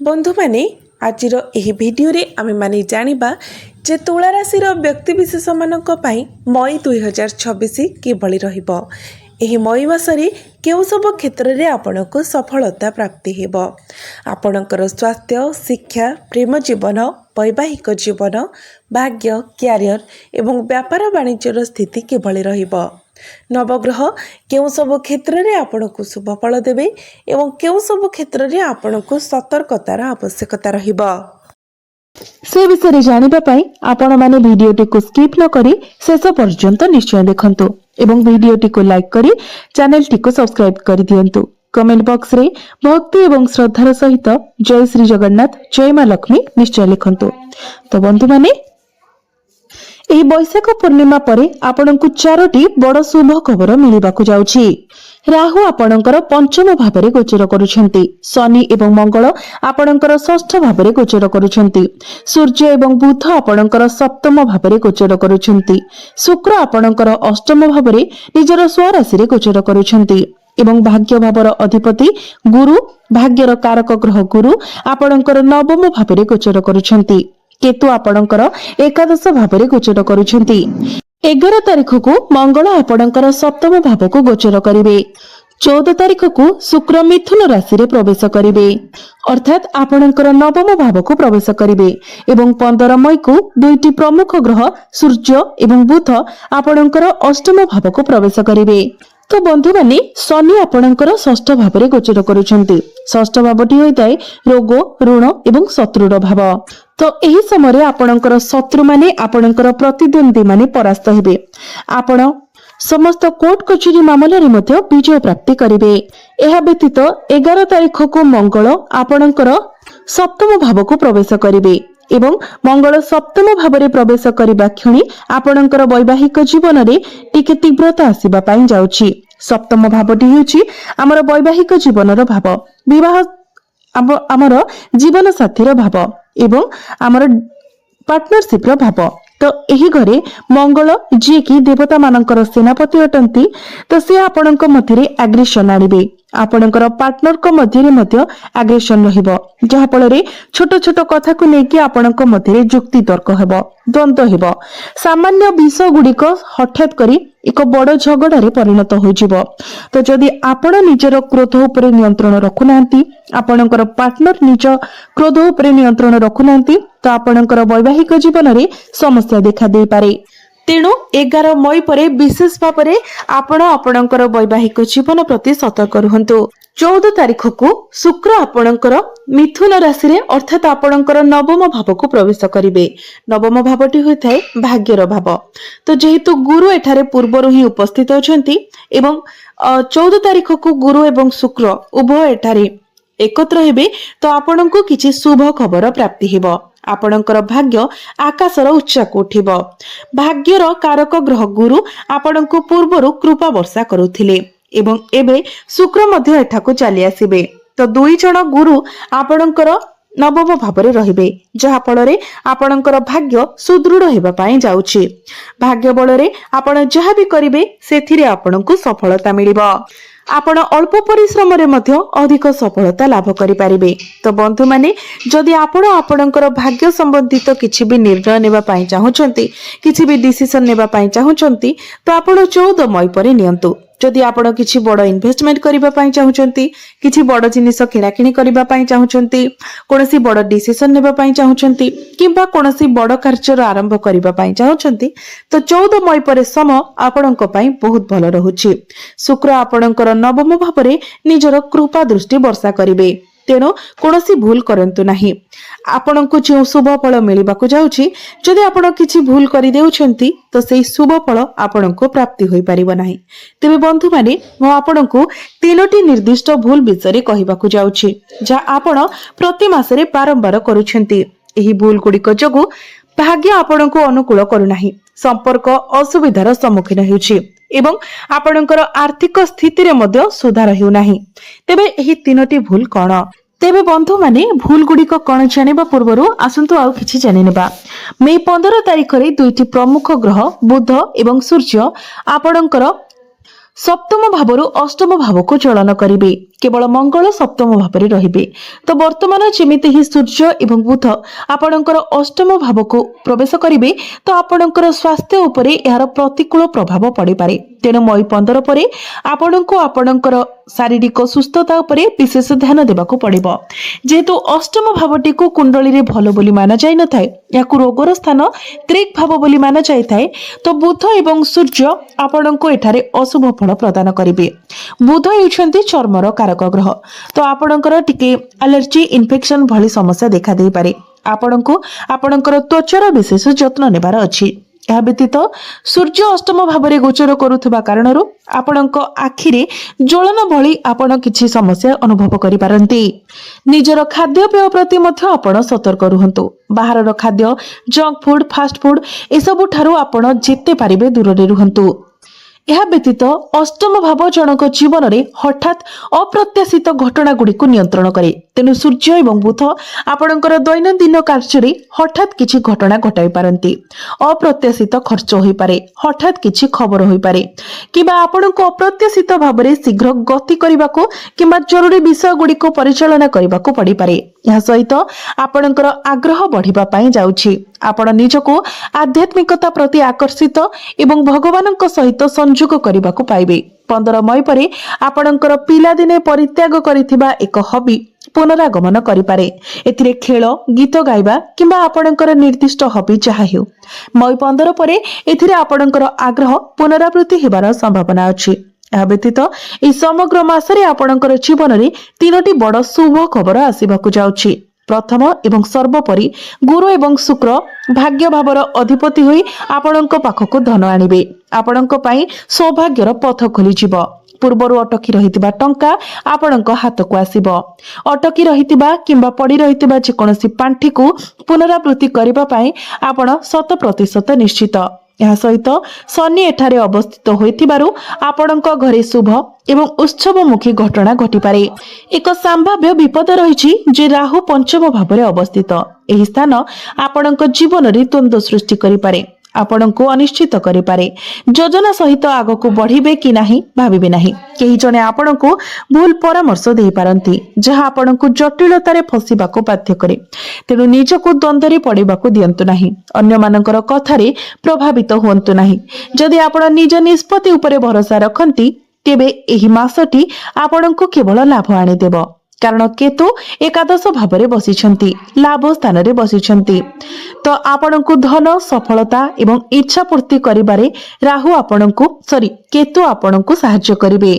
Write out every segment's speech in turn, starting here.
बंधु माने आज भिडियो रे आमे माने जानिबा जे तुला राशि व्यक्तिविशेष मानक पई मई 2026 किभली रहिबो। एही मई मासरे केउ सब क्षेत्र रे आपनको सफलता प्राप्ति हेबो। आपणकर स्वास्थ्य, शिक्षा, प्रेम जीवन, वैवाहिक जीवन, भाग्य, क्यारियर एवं व्यापार वाणिज्यर स्थिति किभली रहिबो। नवग्रह केउ सब क्षेत्र रे आपनको शुभ फल देबे एवं केउ सब क्षेत्र रे आपनको सतर्कतार आवश्यकता रहिबो। से विषय जानिबा पई आपण माने भिडियोटी को स्किप न करी शेष पर्यंत निश्चय देखंतु एवं भिडियोटी को लाइक करी चैनल टी को सब्सक्राइब कर दियंतु। कमेंट बॉक्स रे भक्ति एवं श्रद्धार सहित जय श्री जगन्नाथ जय मां लक्ष्मी निश्चय लिखंतु। तो बंधु माने एही बैशाख पूर्णिमा परे आपनकु चारोटी बड़ शुभ खबर मिलिबाकु जाउछि। राहु आपणकर पंचम भावरे गोचर करुछंती। शनि एवं मंगल आपणकर षष्ठ भावरे गोचर करुछंती। सूर्य एवं बुध आपणकर सप्तम भावरे गोचर करुछंती। शुक्र आपणकर अष्टम भावरे निजर स्वराशि रे गोचर करुछंती एवं भाग्य भावर अधिपति गुरु भाग्यर कारक ग्रह गुरु आपणकर नवम भावरे गोचर करुछंती। केतु आपणकर एकादश भावरे गोचर करुछंती। 11 तारिख को मंगल आपणकर सप्तम भाव को गोचर करिवे। 14 तारिख को शुक्र मिथुन राशि रे प्रवेश करिवे अर्थात आपणकर नवम भाव को प्रवेश करिवे एवं 15 मई को दुईटी प्रमुख ग्रह सूर्य एवं बुध आपणकर अष्टम भाव को प्रवेश करिवे। तो बंधु माने शनि आपणकर षष्ठ भावरे गोचर करुछंती। षष्ठ भावटी होइताय रोग ऋण एवं शत्रुर भाव। तो एही समय आपणकर शत्रु माने आपणकर प्रतिद्वंदी माने परास्त हेबे। आपण समस्त कोर्ट कचेरी मामला रे मध्य विजय प्राप्ति करिवे। एहा व्यतीत 11 तारिख को मंगल आपणकर सप्तम भाव को प्रवेश करिवे एवं मंगल सप्तम भावरे प्रवेश करबा क्षणी आपणकर वैवाहिक जीवन रे टिके तीव्रता आसीबा पई जाउछि। सप्तम भावटी हेउछि हमर वैवाहिक जीवनर भाव, विवाह हमर जीवन साथीर भाव एवं हमर पार्टनरशिप रो भाव। तो एही घरे मंगल जे कि देवता मानकर सेनापति अटंती तो से आपणक मध्यरे एग्रेशन आनिबे। आपणकर पार्टनर को मध्यरे मध्य एग्रेशन रहिबो जहा फଳରେ छोट छोट कथा को नेकी आपणक मध्यरे जुक्ति तर्क हेबो, द्वंद्व हेबो। सामान्य विषय गुडिक हठात करी एक बड़ झगड़ारे परिणत होइजिबो। तो जदि आपण निजर क्रोध उपरे नियंत्रण रखुनांती, आपणकर पार्टनर निज क्रोध उपरे नियंत्रण रखुनांती तो आपणकर वैवाहिक जीवन रे समस्या देखा दे पारे। तेणु 11 मई परे विशेष भाव में आपण आपणकर वैवाहिक जीवन प्रति सतर्क रुहंतु। 14 तारिख को शुक्र आपणकर मिथुन राशि रे अर्थात आपणकर नवम भाव को प्रवेश करिवे। नवम भावटी होइथाय भाग्यर भाव। तो जेहेतु गुरु एठारे पूर्वरु ही उपस्थित अछंती एवं 14 तारिख को गुरु एवं शुक्र उभय एठारे एकत्र हेबे तो आपणको किछि शुभ खबर प्राप्ति हेबो। आपणकर भाग्य आकाशर उच्चा को उठिबो। भाग्यर कारक ग्रह गुरु आपणको पूर्वरु कृपा वर्षा करुथिले एवं एबे शुक्र मध्य एठाको चली आसीबे। तो दुई जण गुरु आपणकर नवम भावरे रहिबे जहा फଳରେ आपणकर भाग्य सुदृढ़ हेबा पई जाउछि। भाग्य बଳରେ आपण जहा भी करिवे सेथिरे आपणको सफलता मिलिबो। आपण अल्प परिश्रम रे मध्य अधिक सफलता लाभ करि पारिबे। तो बंधु माने जदि आपण आपणकर भाग्य संबंधित किछि भी निर्णय नेबा पई चाहुचंती, किछि भी डिसिजन नेबा पई चाहुचंती तो आपण 14 मई परे नियंतु। जदि आपण किछि बड़ इन्वेस्टमेंट करिबा पई चाहुचंती, किछि बड़ जिनिस किणाकिणी करिबा पई चाहुचंती, कोनोसी बड़ डिसिजन नेबा पई चाहुचंती किबा कोनोसी बड़ कार्य आरंभ करिबा पई चाहुचंती तो 14 मई परे समय आपणक पई बहुत भल रहुछि। शुक्र आपणकर नवम भावरे निजर कृपा दृष्टि वर्षा करिवे। तेणु कोनोसी भूल करंतु नाही। आपणको जो शुभ फल मिलिबाकु जाउछि जदि आपण किछि भूल करि देउछंती तो सेही शुभ फल आपणको प्राप्ति होई परिबो नाही। तेबे बंधु माने मो आपणको तीनोटी निर्दिष्ट भूल विषय कहिबाकु जाउछि जा आपण प्रति मासरे बारंबार करूछंती। एही भूल गुडिक जोगु भाग्य आपणको अनुकूल करू नाही, संपर्क असुविधार सम्मुखीन हेउछि एवं आपणकर आर्थिक स्थिति रे मध्य सुधार हेउ नाही। तेबे एही तीनोटी भूल कोन? तेबे बंधु माने भूल गुडिक कोन जानिबा पूर्वरु आसंतु आउ किछि जानि नेबा। मई 15 तारिख रे दुईटी प्रमुख ग्रह बुध एवं सूर्य आपणकर सप्तम भावरु अष्टम भाव को चलन करिवे केवल मंगल सप्तम भाव रहिबे। तो वर्तमान जेमिति ही सूर्य एवं बुध आपणकर अष्टम भाव को प्रवेश करिवे तो आपणकर स्वास्थ्य उपरे यार प्रतिकूल प्रभाव पड़ि पारे। तेणु मई 15 परे आपणको आपणकर शारीरिक सुस्थता उपरे विशेष ध्यान देबाको पड़िबो। जेहेतु अष्टम भावटी को कुंडली रे भलो बोली माना जाय न थाए, याकु रोगर स्थान त्रिक भाव बोली माना जाय थाए, तो बुध एवं सूर्य आपणको एठारे अशुभ फल प्रदान करिवे। बुध हेउछन्ती चर्मर कारक ग्रह, तो आपणकर टिके एलर्जी इन्फेक्शन भली समस्या देखा देई पारे। आपणको आपणकर त्वचार विशेष जत्न नेबार अछि। यह व्यतीत सूर्य अष्टम भाव में गोचर करुवा कारण आपणक आखिरे ज्वलन भली आपण किछि समस्या अनुभव करि पारंती। निजर खाद्यपेय प्रति मध्य आपण सतर्क रुहंतु। बाहरर खाद्य, जंक फूड, फास्ट फूड एसबु ठारू आपण जेते पारिबे दूर रे रुहंतु। यह व्यतीत अष्टम भाव जनक जीवन में हठात अप्रत्याशित घटना गुड़ी को नियंत्रण करे। तेणु सूर्य एवं बुध आपणकर दैनंदिन कार्य हठात किछि घटना घटाई पारंती। अप्रत्याशित खर्च होई पारे, हठात किछि खबर होई पारे, किबा आपणको अप्रत्याशित भाव में शीघ्र गति करबाको किबा जरूरी विषय गुड़ी को परिचालना करबाको पड़ी पारे। यह सहित आपणकर आग्रह बढ़िबा पई जाउछि। आपण निजको आध्यात्मिकता प्रति आकर्षित एवं भगवानଙ୍କ सहित संयोग करबाको पाइबे। 15 मई परे आपणकर पिला दिने परित्याग करिथिबा एक हॉबी पुनरागमन करिपारे। एथिरे खेल, गीत गाइबा किंबा आपणकर निर्दिष्ट हॉबी जहा हेउ, मई 15 परे एथिरे आपणकर आग्रह पुनरावृत्ति हेबार संभावना अछि। यह व्यतीत ई समग्र मासरे आपणकर जीवन में 3टी बड़ शुभ खबर आसिबाकु जाउछि। प्रथम एवं सर्वोपरि गुरु एवं शुक्र भाग्य भावर अधिपति होई आपणक पाखक धन आनिबे। आपणक पई सौभाग्यर पथ खोली जिवो। पूर्वरु अटकी रहितिबा टंका आपणक हातक आसीबो। अटकी रहितिबा किंबा पड़ी रहितिबा जेकोनोसी पांठी को पुनरावृत्ति करिबा पई आपण 100% निश्चित। यह सहित शनि एठारे अवस्थित होइतिबारु आपणक घरे शुभ एवं उत्सवमुखी घटना घटिपारे। एक संभाव्य विपद रहिछि जे राहु पंचम भाव में अवस्थित। एही स्थान आपणक जीवन रे द्वंद्व सृष्टि करिपारे, आपणको अनिश्चित करिपारे। योजना सहित आगको बढ़िबे कि नाही भाबिबे नाही। केही जने आपणको भूल परामर्श देई पारंती, जहा आपणको जटिलतारे फसिबाको बाध्य करे। तेणु निजको द्वंद्वरे पड़िबाको दियंतु नाही। अन्य मानकर कथारे प्रभावित हुअन्तु नाही। जदि आपण निज निष्पत्ति उपरे भरोसा रखंती तेबे एही मासटी आपणको केवल लाभ आनी देबो। कारण केतु एकादश भाव में बसिछंती, लाभ स्थान रे बसिछंती। तो आपणको धन, सफलता एवं इच्छा पूर्ति करिबारे राहु आपणको केतु आपणको सहाय्य करिवे।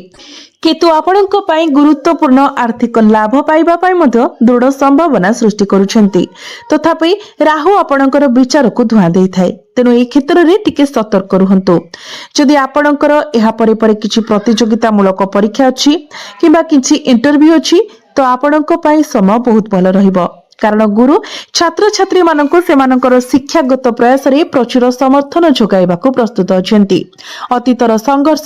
केतु आपणको पई गुरुत्वपूर्ण आर्थिक लाभ पाइबा पई मध्य दृढ़ संभावना सृष्टि करूछंती। तथापि राहु आपणकर विचार को धुआ देई थाए। तेणु ए क्षेत्र रे टिके सतर्क रुहंतु। जदि आपणकर एहा परे परे किछि प्रतियोगिता मूलक परीक्षा अछि किबा किछि इंटरव्यू अछि तो आपणको पई समय बहुत भल रहिबो। कारण गुरु छात्र छात्री माननको सेमानकर शिक्षागत प्रयास रे प्रचुर समर्थन जोगाइबाको प्रस्तुत अछंती। अतीतर संघर्ष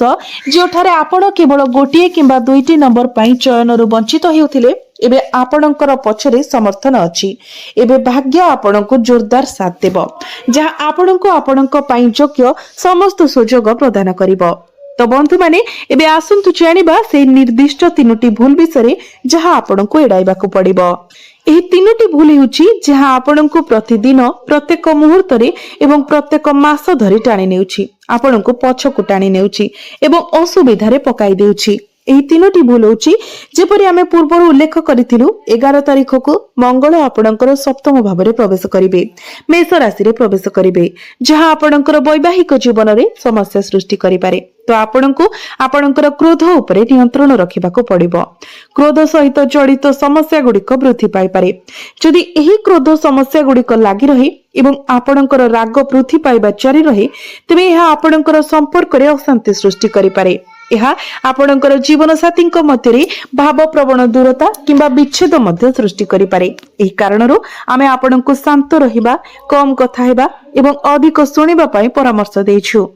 जेठारे आपण केवल गोटिए किंबा 2टी नंबर पई चयनरु वंचित हेउथिले एबे आपणकर पछरे समर्थन अछि। एबे भाग्य आपणको जोरदार साथ देबो, जहा आपणको आपणक पई योग्य समस्त सुजोग प्रदान करिवो। तो बंधु माने एबे आसंतु जानिबा से निर्दिष्ट 3टी भूल विषय जहा आपणको एडाइबाको पड़िबो। एही 3टी भूल हेउची जहा आपणको प्रतिदिन प्रत्येक मुहूर्त रे एवं प्रत्येक मास धरि टाणी नेउची, आपणको पछकु टाणी नेउची एवं असुविधा रे पकाई देउची। एही 3टी भूल होची जेपरि आमे पूर्व उल्लेख करिथिलु। 11 तारिख को मंगल आपणकर सप्तम भाव में प्रवेश करिवे, मेष राशि रे प्रवेश करिवे, जहा आपणकर वैवाहिक जीवन रे समस्या सृष्टि करि पारे। तो आपणको आपणकर क्रोध उपरे नियंत्रण रखिबाको पड़िबो। क्रोध सहित जड़ित समस्या गुड़िक वृद्धि पाई पारे। जदि एही क्रोध समस्या गुड़िक लागि रहे एवं आपणकर राग वृद्धि पाइबा जारी रहे तेबे एहा आपणकर संपर्क रे अशांति सृष्टि करि पारे। यह आपणकर जीवन साथी मध्य भाव प्रवण दूरता किंबा विच्छेद मध्य सृष्टि करि पारे। एही कारणरू आमे आपणको शांत रहिबा, कम कथा हेबा एवं अधिक सुनिबा पई परामर्श देइछु।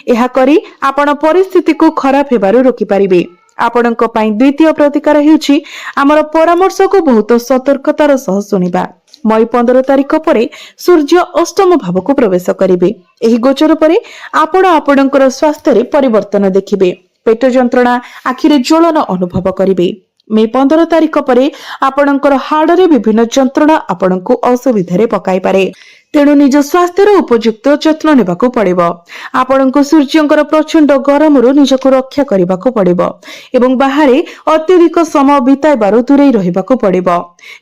एहा करी आपण परिस्थिति को खराब हेबारु रोकी पारिबे। आपणको पई द्वितीय प्रतिकार हेउछि हमर परामर्श को बहुत सतर्कतार सह सुनिबा। मई 15 तारिख परे सूर्य अष्टम भाव को प्रवेश करिवे। एही गोचर परे आपण आपणकर स्वास्थ्य रे परिवर्तन देखिबे। पेट जंत्रणा, आखिरे ज्वलन अनुभव करिवे। मे 15 तारिख पर आपणकर हाड़े विभिन्न जंत्रणा आपणको असुविधा पकाई पारे। तेणु निज स्वास्थ्यर उपयुक्त जत्न नेबाकू पड़िबो। आपणको सूर्यंकर प्रचंड गरम निजको रक्षा करबाकू पड़िबो एवं बाहरे अत्यधिक समय बिताइबारु दूरेई रहिबाकू पड़िबो।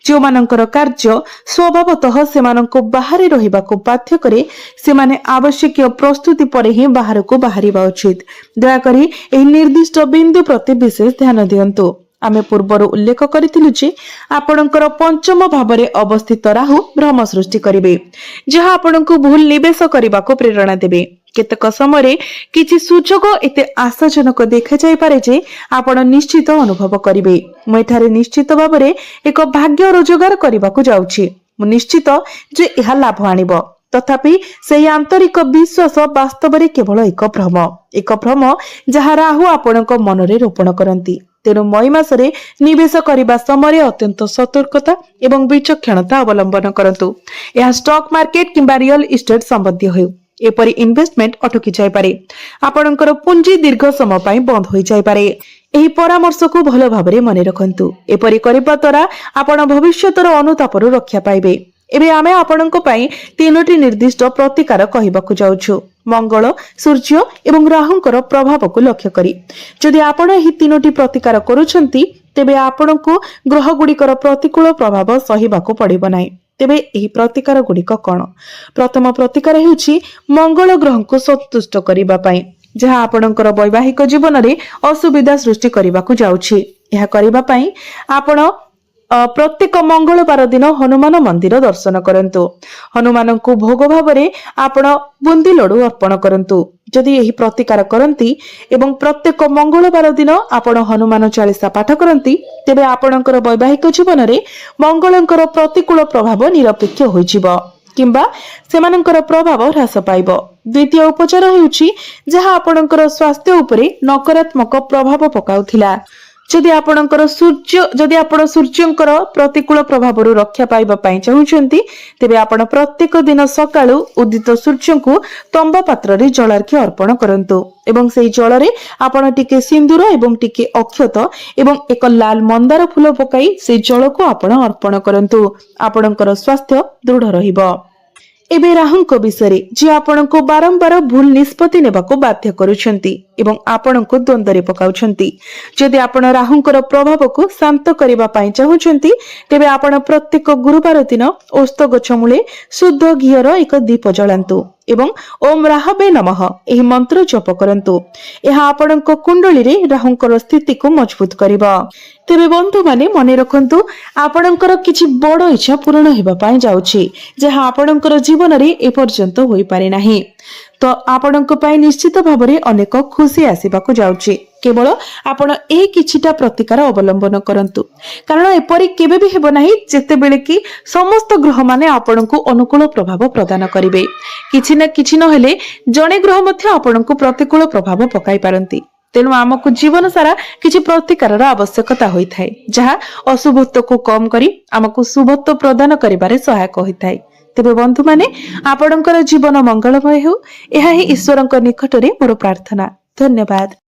जो मानकर कार्य स्वभावतः सेमाननको बाहरे रहिबाकू बाध्य करे सेमाने आवश्यक प्रस्तुति पर ही बाहरको बाहरिबा उचित। दयाकरी एही निर्दिष्ट बिंदु प्रति विशेष ध्यान दियंतु। आमे पूर्वर उल्लेख करिथिलु जे आपणकर पंचम भावरे अवस्थित राहु भ्रम सृष्टि करिवे, जहा आपणको भूल निवेश करबाको प्रेरणा देबे। केतक समय किछि सुजोग एते आशाजनक देखा जाय पारे जे आपण निश्चित अनुभव करिवे मु एठारे निश्चित भावरे एक भाग्य रोजगार करबाको जाउछि, मु निश्चित जे एहा लाभ आनिबो। तथापि सेही आंतरिक विश्वास वास्तव में केवल एक भ्रम जहा राहु आपणक मनरे रोपण करंती। तेणु मई मासरे निवेश करने समय अत्यंत सतर्कता एवं विचक्षणता अवलंबन करंतु। यह स्टॉक मार्केट किंबा रियल इस्टेट संबंधी हो एपरी इन्वेस्टमेंट अटकी जाय पारे। आपणकर पुंजी दीर्घ समय पई बंद होई जाय पारे। एही परामर्श को भल भाबरे मने रखंतु। एपरी करिबा द्वारा आपण भविष्यतर अनुतापरु रक्षा पाइबे। एबे आमे आपणको पई तीनोटी निर्दिष्ट प्रतिकार कहिबाकू जाउछु। मंगल, सूर्य एवं राहुंकर प्रभाव को लक्ष्य करी जदि आपण एही तीनोटी प्रतिकार करूछंती तेबे आपणको ग्रह गुड़िकर प्रतिकूल प्रभाव सहिबाकू पड़िबो नाही। तेबे एही प्रतिकार गुड़िक कोन? प्रथम प्रतिकार हेउछि मंगल ग्रह को संतुष्ट करिबा पई, जहा आपणकर वैवाहिक जीवन रे असुविधा सृष्टि करिबाकू जाउछि। एहा करिबा पई आपण प्रत्येक मंगलवार दिन हनुमान मंदिर दर्शन करंतु। हनुमान को भोग भावरे आपण बुंदी लड्डू अर्पण करंतु। जदि एही प्रतिकार करंती एवं प्रत्येक मंगलवार दिन आपण हनुमान चालीसा पाठ करंती तेबे आपणकर वैवाहिक जीवन रे मंगलंकर प्रतिकूल प्रभाव निरपेक्ष होइजिबो किंबा सेमानंकर प्रभाव ह्रास पाइबो। द्वितीय उपचार हेउछि जहा आपणकर स्वास्थ्य उपरे नकारात्मक प्रभाव पकाउथिला। जदि आपणकर सूर्यंकर प्रतिकूल प्रभाव रक्षा पाइबा पई चाहुचंती तेबे आपण प्रत्येक दिन सकाळु उदित सूर्य को तंबा पात्र रे जलार्घ्य अर्पण करंतु एवं सेही जल रे आपण टिके सिंदूर एवं टिके अक्षत एवं एक लाल मंदार फूल पकाई से जल को आपण अर्पण करंतु। आपणकर स्वास्थ्य दृढ़ रहिबो। एबे राहुंको विषय जे आपणको बारंबार भूल निष्पत्ति नेबाको बाध्य करूछंती एवं आपणको द्वंद्व रे पकाउछंती। जदि आपण राहुंकर प्रभाव को शांत करिबा पई चाहुछंती तेबे आपण प्रत्येक गुरुवार दिन ओस्त गछ मूले शुद्ध घियर एक दीप जलांतु एवं ओम राहवे नमः एही मंत्र जप करंतु। एहा आपणको कुंडली रे राहुंकर स्थिति को मजबूत करिबा। तेबे बंधु माने मने रखंतु आपणकर किछि बड़ इच्छा पूर्ण हेबा पई जाउछि जहा आपणकर जीवन रे ए पर्यंत होई पारे नाही। तो आपणको पई निश्चित भाबरे अनेक खुशी आसीबाकू जाउछि। केवल आपण ए किछिटा प्रतिकार अवलंबन करंतु कारण एपरि केबे भी हेबो नाही जेते बेले कि समस्त ग्रह माने आपणको अनुकूल प्रभाव प्रदान करिवे। किछि न किछि न हेले जणे ग्रह मध्ये आपणको प्रतिकूल प्रभाव पकाई पारंती। तेणु आमको जीवन सारा किछि प्रतिकार आवश्यकता होई थाए जहा अशुभत्व को कम करी आमको शुभत्व प्रदान करिबारे सहायक होई थाए। तेबे बंधु माने आपणकर जीवन मंगलमय हो एहा ही ईश्वरक निकटरे मोर प्रार्थना। धन्यवाद।